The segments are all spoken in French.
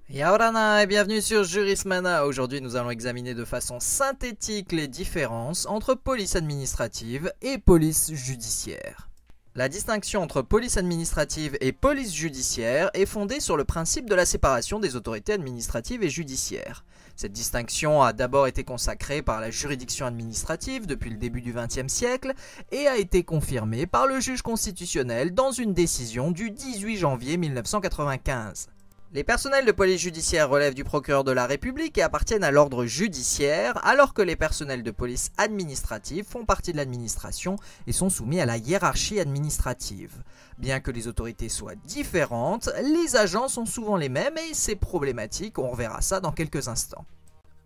Yaorana et bienvenue sur Jurismana. Aujourd'hui nous allons examiner de façon synthétique les différences entre police administrative et police judiciaire. La distinction entre police administrative et police judiciaire est fondée sur le principe de la séparation des autorités administratives et judiciaires. Cette distinction a d'abord été consacrée par la juridiction administrative depuis le début du XXe siècle et a été confirmée par le juge constitutionnel dans une décision du 18 janvier 1995. Les personnels de police judiciaire relèvent du procureur de la République et appartiennent à l'ordre judiciaire, alors que les personnels de police administrative font partie de l'administration et sont soumis à la hiérarchie administrative. Bien que les autorités soient différentes, les agents sont souvent les mêmes et c'est problématique, on reverra ça dans quelques instants.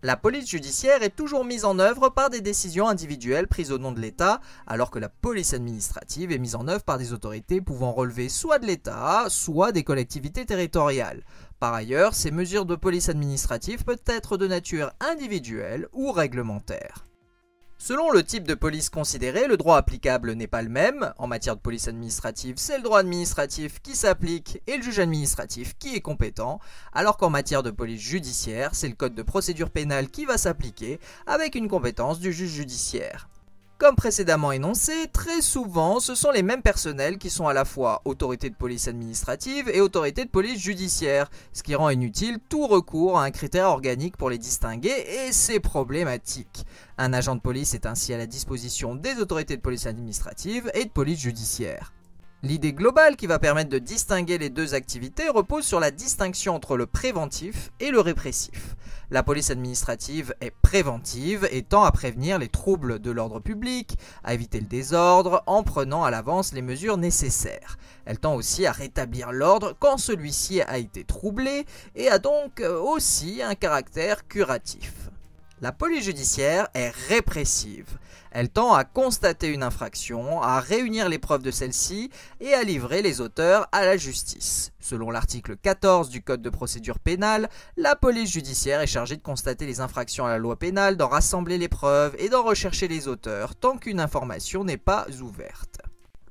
La police judiciaire est toujours mise en œuvre par des décisions individuelles prises au nom de l'État, alors que la police administrative est mise en œuvre par des autorités pouvant relever soit de l'État, soit des collectivités territoriales. Par ailleurs, ces mesures de police administrative peuvent être de nature individuelle ou réglementaire. Selon le type de police considéré, le droit applicable n'est pas le même. En matière de police administrative, c'est le droit administratif qui s'applique et le juge administratif qui est compétent, alors qu'en matière de police judiciaire, c'est le code de procédure pénale qui va s'appliquer avec une compétence du juge judiciaire. Comme précédemment énoncé, très souvent, ce sont les mêmes personnels qui sont à la fois autorité de police administrative et autorité de police judiciaire, ce qui rend inutile tout recours à un critère organique pour les distinguer et c'est problématique. Un agent de police est ainsi à la disposition des autorités de police administrative et de police judiciaire. L'idée globale qui va permettre de distinguer les deux activités repose sur la distinction entre le préventif et le répressif. La police administrative est préventive et tend à prévenir les troubles de l'ordre public, à éviter le désordre en prenant à l'avance les mesures nécessaires. Elle tend aussi à rétablir l'ordre quand celui-ci a été troublé et a donc aussi un caractère curatif. La police judiciaire est répressive. Elle tend à constater une infraction, à réunir les preuves de celle-ci et à livrer les auteurs à la justice. Selon l'article 14 du Code de procédure pénale, la police judiciaire est chargée de constater les infractions à la loi pénale, d'en rassembler les preuves et d'en rechercher les auteurs tant qu'une information n'est pas ouverte.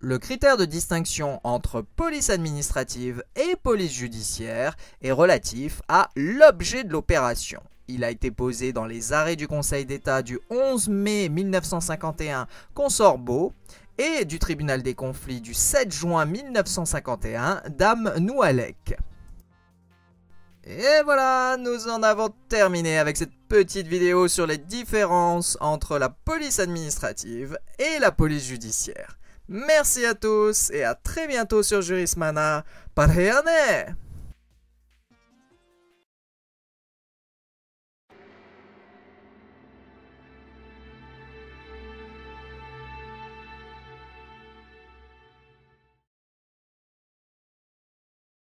Le critère de distinction entre police administrative et police judiciaire est relatif à l'objet de l'opération. Il a été posé dans les arrêts du Conseil d'État du 11 mai 1951 Consort Beau et du Tribunal des conflits du 7 juin 1951 Dame Noualek. Et voilà, nous en avons terminé avec cette petite vidéo sur les différences entre la police administrative et la police judiciaire. Merci à tous et à très bientôt sur Jurismana. Parhayane!